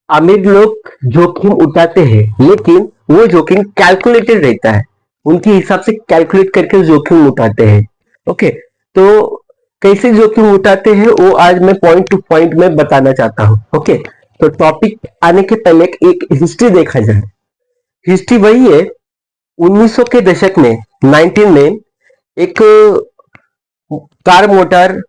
अमीर लोग जोखिम उठाते हैं, लेकिन वो जोखिम कैलकुलेटेड रहता है। उनके हिसाब से कैलकुलेट करके जोखिम उठाते हैं। ओके, तो कैसे जोखिम उठाते हैं वो आज मैं पॉइंट टू पॉइंट में बताना चाहता हूँ। ओके, तो टॉपिक आने के पहले एक हिस्ट्री देखा जाए। हिस्ट्री वही है, 1900 के दशक में, 19 में एक कार मोटर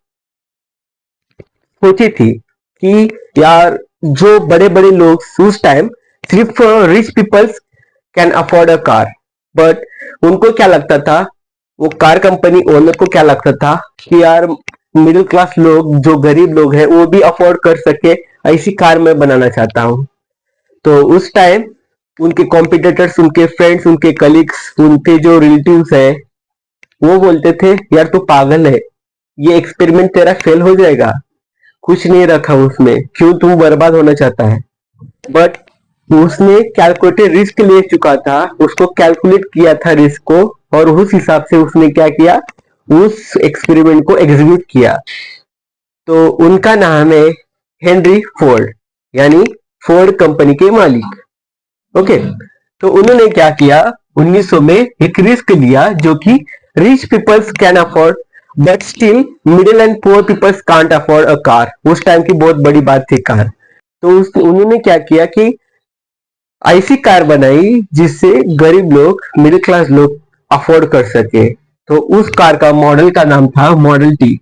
सोची थी कि यार, जो बड़े बड़े लोग उस टाइम, सिर्फ rich peoples can afford a car. But उनको क्या लगता था, वो कार कंपनी ओनर को क्या लगता था कि यार, मिडिल क्लास लोग, जो गरीब लोग हैं, वो भी अफोर्ड कर सके, ऐसी कार मैं बनाना चाहता हूँ। तो उस टाइम उनके कॉम्पिटिटर्स, उनके फ्रेंड्स, उनके कलीग्स, उनके जो रिलेटिव्स है, वो बोलते थे यार तू पागल है, ये एक्सपेरिमेंट तेरा फेल हो जाएगा, कुछ नहीं रखा उसमें, क्यों तू बर्बाद होना चाहता है। बट उसने कैलकुलेटेड रिस्क ले चुका था, उसको कैलकुलेट किया था रिस्क को, और उस हिसाब से उसने क्या किया, उस एक्सपेरिमेंट को एग्जीक्यूट किया। तो उनका नाम है हेनरी फोर्ड, यानी फोर्ड कंपनी के मालिक। ओके, तो उन्होंने क्या किया, 1900 में एक रिस्क लिया जो कि rich peoples can afford, but still middle and poor peoples can't afford a car. उस टाइम की बहुत बड़ी बात थी कार। तो उन्होंने क्या किया कि ऐसी कार बनाई जिससे गरीब लोग, मिडिल क्लास लोग अफोर्ड कर सके। तो उस कार का मॉडल का नाम था मॉडल टी।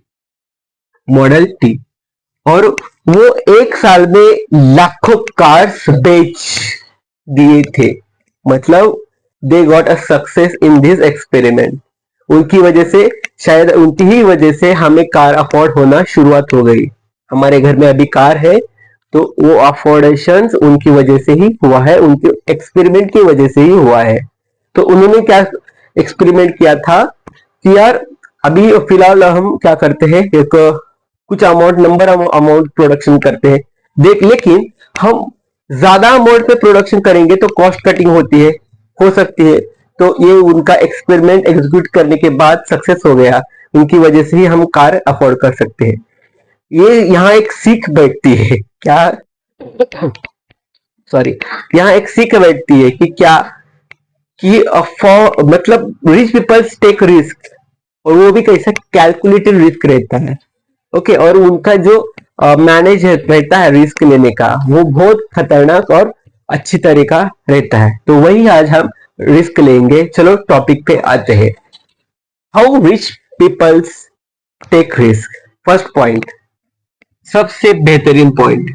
Model T. और वो एक साल में लाखों कार्स बेच दिए थे। मतलब they got a success in this experiment. उनकी वजह से, शायद उनकी ही वजह से हमें कार अफोर्ड होना शुरुआत हो गई। हमारे घर में अभी कार है, तो वो अफोर्डेशन उनकी वजह से ही हुआ है, उनके एक्सपेरिमेंट की वजह से ही हुआ है। तो उन्होंने क्या एक्सपेरिमेंट किया था कि यार, अभी फिलहाल हम क्या करते हैं, एक कुछ अमाउंट, नंबर अमाउंट प्रोडक्शन करते हैं, देख, लेकिन हम ज्यादा अमाउंट पे प्रोडक्शन करेंगे तो कॉस्ट कटिंग होती है, हो सकती है। तो ये उनका एक्सपेरिमेंट एग्जीक्यूट करने के बाद सक्सेस हो गया। उनकी वजह से ही हम कार अफोर्ड कर सकते हैं। ये यहाँ एक सीख बैठती है क्या, सॉरी, यहाँ एक सीख बैठती है कि क्या, कि फॉर मतलब रिच पीपल्स टेक रिस्क, और वो भी कैसा कैलकुलेटेड रिस्क रहता है। ओके, और उनका जो मैनेज रहता है रिस्क लेने का, वो बहुत खतरनाक और अच्छी तरीका रहता है। तो वही आज हम रिस्क लेंगे। चलो टॉपिक पे आते हैं, how rich peoples take risk. First point, सबसे बेहतरीन पॉइंट,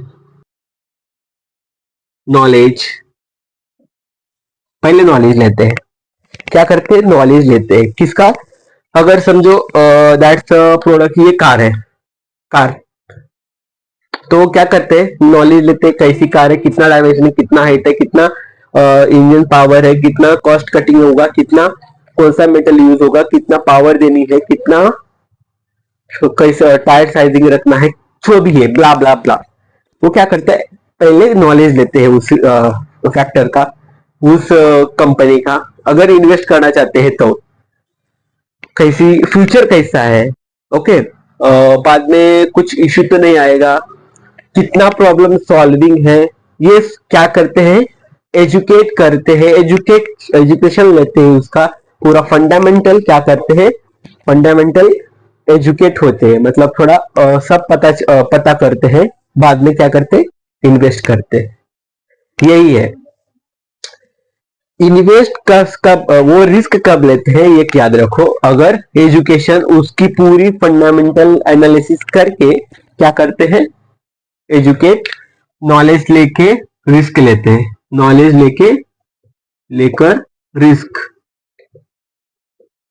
नॉलेज। पहले नॉलेज लेते हैं। क्या करते हैं, नॉलेज लेते हैं किसका, अगर समझो दैट्स प्रोडक्ट, ये कार है, कार। तो क्या करते हैं, नॉलेज लेते हैं कैसी कार है, कितना डायमेंशन है, कितना हाइट है, कितना इंजन पावर है, कितना कॉस्ट कटिंग होगा, कितना कौन सा मेटल यूज होगा, कितना पावर देनी है, कितना कैसे टायर साइजिंग रखना है, जो भी है, ब्ला ब्ला ब्ला। वो क्या करता है, पहले नॉलेज लेते हैं उस फैक्टर का, उस कंपनी का, अगर इन्वेस्ट करना चाहते हैं तो कैसी फ्यूचर कैसा है। ओके, बाद में कुछ इश्यू तो नहीं आएगा, कितना प्रॉब्लम सॉल्विंग है, ये क्या करते हैं, एजुकेट करते हैं, एजुकेशन लेते हैं, उसका पूरा फंडामेंटल क्या करते हैं, फंडामेंटल एजुकेट होते हैं, मतलब थोड़ा सब पता करते हैं, बाद में क्या करते हैं, इन्वेस्ट करते हैं। यही है, इन्वेस्ट कब, वो रिस्क कब लेते हैं, ये याद रखो, अगर एजुकेशन उसकी पूरी फंडामेंटल एनालिसिस करके क्या करते हैं, एजुकेट, नॉलेज लेके रिस्क लेते हैं, नॉलेज लेकर रिस्क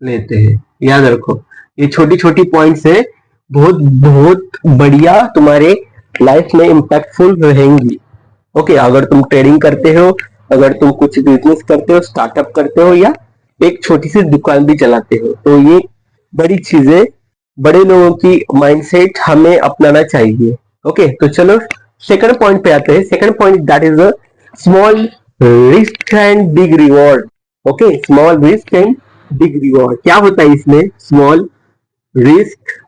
लेते हैं। याद रखो, ये छोटी छोटी पॉइंट्स है, बहुत बहुत बढ़िया, तुम्हारे लाइफ में इम्पैक्टफुल रहेंगी। ओके, अगर तुम ट्रेडिंग करते हो, अगर तुम कुछ बिजनेस करते हो, स्टार्टअप करते हो, या एक छोटी सी दुकान भी चलाते हो, तो ये बड़ी चीजें, बड़े लोगों की माइंडसेट हमें अपनाना चाहिए। ओके, तो चलो सेकंड पॉइंट पे आते हैं। Second point, that is a small risk and big reward. Okay, small risk and big reward क्या होता है इसमें, small risk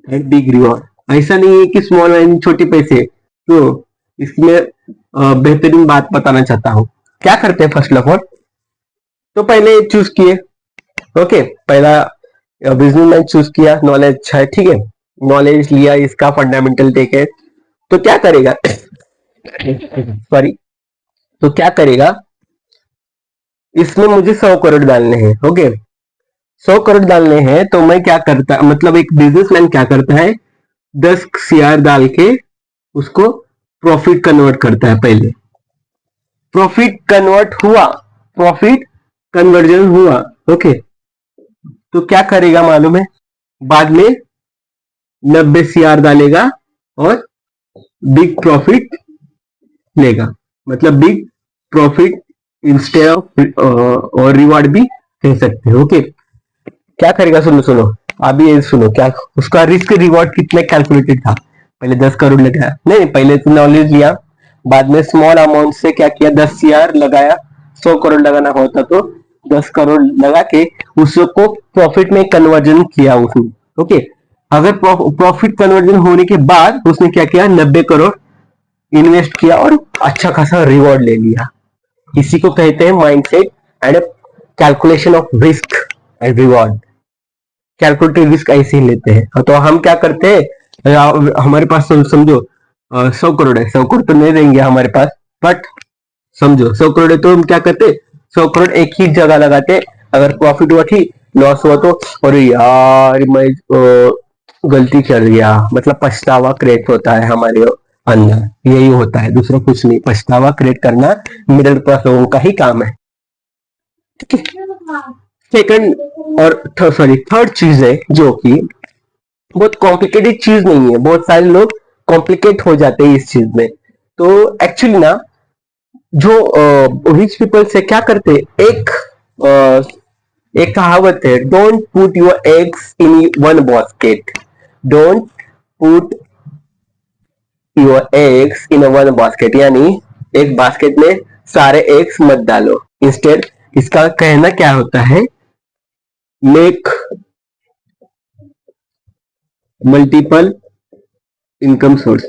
and big reward. ऐसा नहीं है कि स्मॉल एंड छोटे पैसे, तो इसमें बेहतरीन बात बताना चाहता हूँ। क्या करते हैं फर्स्ट ऑफ ऑल, तो पहले चूज किए, ओके, पहला बिजनेस मैन चूज किया, नॉलेज अच्छा है, ठीक है, नॉलेज लिया, इसका फंडामेंटल देखे, तो क्या करेगा सॉरी, तो क्या करेगा, इसमें मुझे 100 करोड़ डालने हैं, ओके, 100 करोड़ डालने हैं, तो मैं क्या करता, मतलब एक बिजनेसमैन क्या करता है, 10 CR डाल के उसको प्रॉफिट कन्वर्ट करता है। पहले प्रॉफिट कन्वर्ट हुआ, प्रॉफिट कन्वर्जन हुआ, ओके, तो क्या करेगा मालूम है, बाद में 90 CR डालेगा और बिग प्रॉफिट लेगा, मतलब बिग प्रॉफिट इंस्टेड ऑफ, और रिवॉर्ड भी कह सकते हो, ओके। क्या करेगा, सुनो सुनो, अभी ये सुनो, क्या उसका रिस्क रिवॉर्ड कितने कैलकुलेटेड था, पहले 10 करोड़ लगाया, नहीं पहले तो नॉलेज लिया, बाद में स्मॉल अमाउंट से क्या किया, 10 CR लगाया, 100 करोड़ लगाना होता तो 10 करोड़ लगा के उसको प्रॉफिट में कन्वर्जन किया उसने, ओके। अगर प्रॉफिट कन्वर्जन होने के बाद उसने क्या किया, 90 करोड़ इन्वेस्ट किया और अच्छा खासा रिवॉर्ड ले लिया। इसी को कहते हैं mindset and calculation of risk and reward. Calculative risk ऐसे ही लेते हैं, तो हम क्या करते हैं, हमारे पास समझो 100 करोड़ है, 100 करोड़ तो नहीं देंगे हमारे पास, बट समझो 100 करोड़ है, तो हम क्या करते, 100 करोड़ एक ही जगह लगाते, अगर प्रॉफिट हुआ ठीक, लॉस हुआ तो अरे यार मैं गलती कर दिया, मतलब पछतावा क्रिएट होता है हमारे अंदर, यही होता है, दूसरा कुछ नहीं, पछतावा क्रिएट करना मिडिल क्लास लोगों का ही काम है, ठीक है। सेकंड और सॉरी थर्ड चीज है जो कि बहुत कॉम्प्लिकेटेड चीज नहीं है, बहुत सारे लोग कॉम्प्लिकेट हो जाते हैं इस चीज में, तो एक्चुअली ना जो रिच पीपल से क्या करते, एक एक कहावत है, don't put your eggs in one basket, don't put your eggs in one basket, यानी एक बास्केट में सारे एग्स मत डालो, इंस्टेड इसका कहना क्या होता है, मेक मल्टीपल इनकम सोर्स,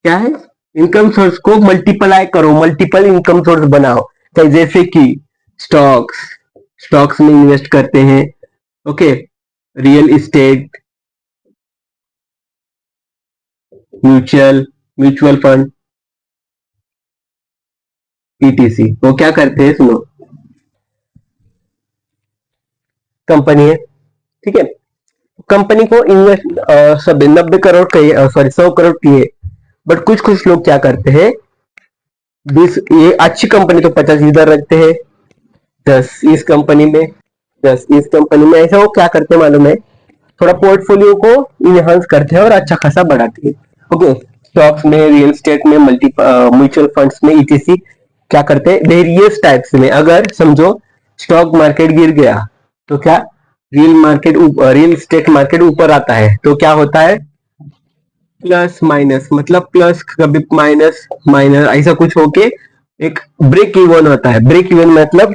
क्या है, इनकम सोर्स को मल्टीप्लाई करो, मल्टीपल इनकम सोर्स बनाओ, तो जैसे कि स्टॉक्स, स्टॉक्स में इन्वेस्ट करते हैं, okay, real estate, mutual fund, etc, वो क्या करते हैं, सुनो, कंपनी है, ठीक है, कंपनी को इन्वेस्ट सब 90 करोड़ का, सॉरी 100 करोड़ की है, बट कुछ कुछ लोग क्या करते हैं, 20, ये अच्छी कंपनी तो 50 इधर रखते हैं, 10 इस कंपनी में, 10 इस कंपनी में, ऐसा वो क्या करते हैं मालूम है, थोड़ा पोर्टफोलियो को इनहांस करते हैं और अच्छा खासा बढ़ाते हैं, ओके। स्टॉक्स में, रियल एस्टेट में, मल्टी म्यूचुअल फंड्स में, ईटीसी क्या करते हैं, वेरियस टाइप्स में, अगर समझो स्टॉक मार्केट गिर गया तो क्या, रियल एस्टेट मार्केट ऊपर आता है, तो क्या होता है, प्लस माइनस, मतलब प्लस कभी माइनस माइनस ऐसा कुछ होके एक ब्रेक इवन होता है, ब्रेक इवन मतलब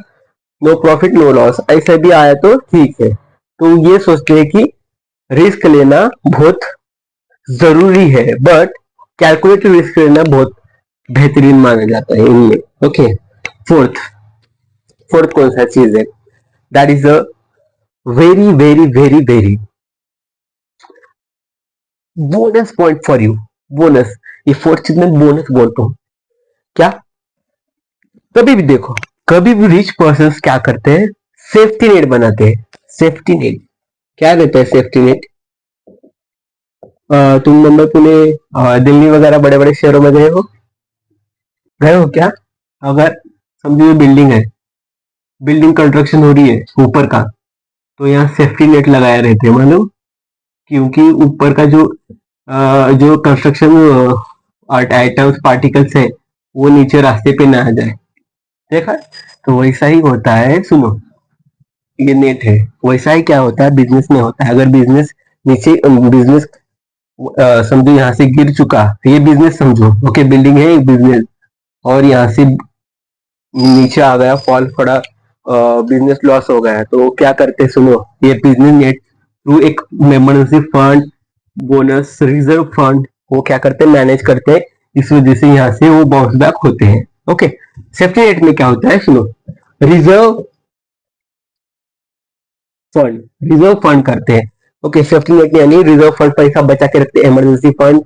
नो प्रॉफिट नो लॉस, ऐसा भी आया तो ठीक है, तो ये सोचते हैं कि रिस्क लेना बहुत जरूरी है, बट कैलकुलेटिव रिस्क लेना बहुत बेहतरीन माना जाता है इनमें, ओके। फोर्थ, फोर्थ कौन सा चीज है, that is a very very very very bonus point for you, bonus, ये फोर्थ चीज में बोनस बोलता हूँ, क्या, कभी भी देखो, कभी भी रिच पर्सन क्या करते हैं, सेफ्टी नेट बनाते हैं, सेफ्टी नेट, क्या रहता है सेफ्टी नेट, तुम मुंबई पुणे दिल्ली वगैरह बड़े बड़े शहरों में गए हो क्या, अगर समझो ये बिल्डिंग है, बिल्डिंग कंस्ट्रक्शन हो रही है ऊपर का, तो यहाँ सेफ्टी नेट लगाए रहते हैं मालूम, क्योंकि ऊपर का जो कंस्ट्रक्शन आइटम्स पार्टिकल्स है वो नीचे रास्ते पे ना आ जाए, देखा, तो वैसा ही होता है, सुनो, ये नेट है, वैसा ही क्या होता है बिजनेस में होता है, अगर बिजनेस नीचे, बिजनेस समझो यहाँ से गिर चुका, ये बिजनेस समझो, ओके, बिल्डिंग है एक बिजनेस, और यहाँ से नीचे आ गया, फॉल पड़ा, बिजनेस लॉस हो गया, तो क्या करते सुनो, ये बिजनेस नेट थ्रू एक emergency fund, bonus reserve fund, वो क्या करते हैं, मैनेज करते हैं, इस वजह से यहाँ से वो बाउंस बैक होते हैं। ओके, सेफ्टी नेट में क्या होता है, सुनो, रिजर्व फंड, रिजर्व फंड करते हैं। ओके, सेफ्टी नेट यानी रिजर्व फंड, पैसा बचा के रखते हैं, इमरजेंसी फंड,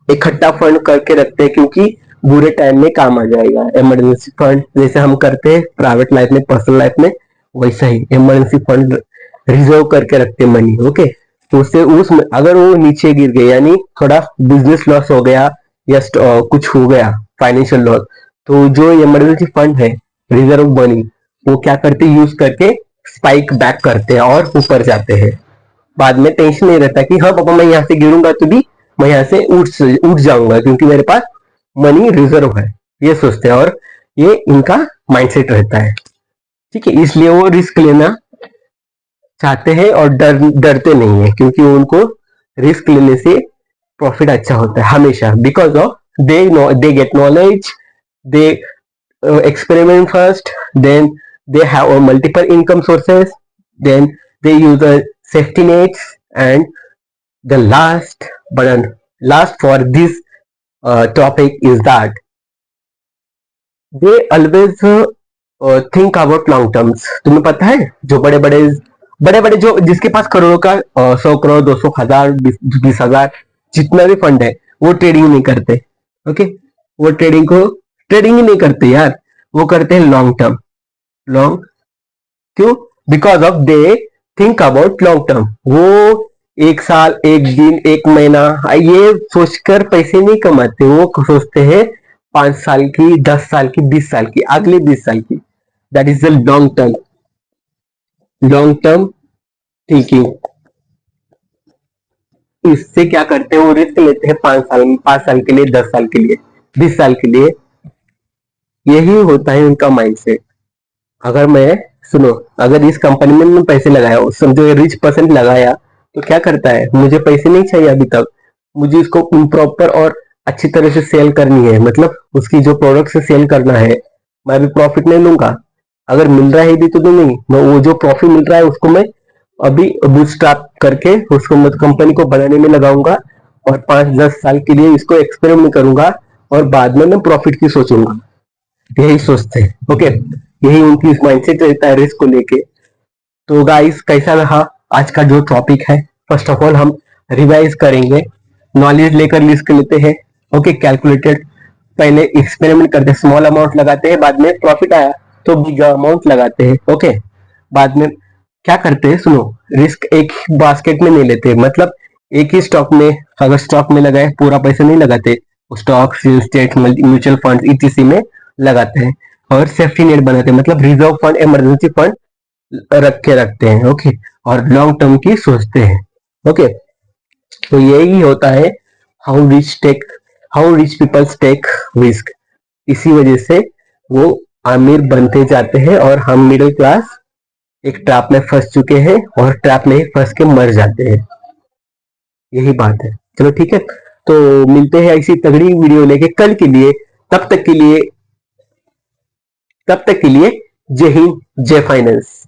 इकट्ठा फंड करके रखते हैं क्योंकि बुरे टाइम में काम आ जाएगा। इमरजेंसी फंड जैसे हम करते हैं प्राइवेट लाइफ में, पर्सनल लाइफ में, वैसा ही इमरजेंसी फंड रिजर्व करके रखते हैं मनी। ओके, तो उससे उस अगर वो नीचे गिर गए, यानी थोड़ा बिजनेस लॉस हो गया या कुछ हो गया, फाइनेंशियल लॉस, तो जो इमरजेंसी फंड है, रिजर्व मनी, वो क्या करते, यूज करके स्पाइक बैक करते हैं और ऊपर जाते हैं। बाद में टेंशन नहीं रहता कि हाँ पापा मैं यहाँ से गिरूंगा तो भी मैं यहाँ से उठ जाऊंगा क्योंकि मेरे पास मनी रिजर्व है, ये सोचते हैं और ये इनका माइंडसेट रहता है। ठीक है, इसलिए वो रिस्क लेना चाहते हैं और डरते नहीं है क्योंकि उनको रिस्क लेने से प्रॉफिट अच्छा होता है हमेशा, because of they get knowledge, they experiment first, then they have multiple income sources, then they use a safety nets, and the last for this topic is that they always think about long terms। तुम्हें पता है जो बड़े बड़े जो जिसके पास करोड़ों का 100 करोड़, 200 हजार, 20 हजार, जितना भी फंड है, वो ट्रेडिंग नहीं करते। ओके, वो ट्रेडिंग ही नहीं करते यार, वो करते हैं लॉन्ग टर्म। लॉन्ग क्यों, because of they think about long term. वो एक साल, एक दिन, एक महीना ये सोचकर पैसे नहीं कमाते, वो सोचते हैं 5 साल की, 10 साल की, 20 साल की, अगले 20 साल की। That is the long term thinking. इससे क्या करते हैं, वो रिस्क लेते हैं 5 साल के लिए, 10 साल के लिए, 20 साल के लिए। यही होता है उनका माइंडसेट। अगर मैं सुनो, अगर इस कंपनी में मैं पैसे लगाया, समझो ये रिच पर्सन लगाया, तो क्या करता है, मुझे पैसे नहीं चाहिए अभी तक, मुझे इसको प्रॉपर और अच्छी तरह से सेल करनी है, मतलब उसकी जो प्रोडक्ट से सेल करना है, मैं अभी प्रॉफिट नहीं लूंगा, अगर मिल रहा है भी तो नहीं, मैं वो जो प्रॉफिट मिल रहा है उसको मैं अभी बूटस्ट्रैप करके उसको मैं कंपनी को बढ़ाने में लगाऊंगा और 5-10 साल के लिए इसको एक्सपेरिमेंट करूंगा और बाद में मैं प्रॉफिट की सोचूंगा। यही सोचते हैं। ओके, यही उनकी माइंडसेट रहता है रिस्क को लेके। तो गाइस, कैसा रहा आज का जो टॉपिक है, फर्स्ट ऑफ ऑल हम रिवाइज करेंगे, नॉलेज लेकर रिस्क लेते हैं। ओके, कैलकुलेटेड, पहले एक्सपेरिमेंट करते हैं, स्मॉल अमाउंट लगाते हैं, बाद में प्रॉफिट आया तो बिग अमाउंट लगाते हैं। ओके, बाद में क्या करते हैं, सुनो, रिस्क एक बास्केट में नहीं लेते, मतलब एक ही स्टॉक में, अगर स्टॉक में लगाए पूरा पैसा नहीं लगाते, stock, state, mutual fund, etc में लगाते हैं और सेफ्टी नेट बनाते हैं, मतलब रिजर्व फंड, इमरजेंसी फंड रखते हैं। ओके, और लॉन्ग टर्म की सोचते हैं। ओके, तो यही होता है how rich peoples take risk. इसी वजह से वो अमीर बनते जाते हैं और हम मिडिल क्लास एक ट्रैप में फंस चुके हैं और ट्रैप में ही फंस के मर जाते हैं। यही बात है। चलो ठीक है, तो मिलते हैं ऐसी तगड़ी वीडियो लेके कल के लिए। तब तक के लिए जय हिंद, जय फाइनेंस।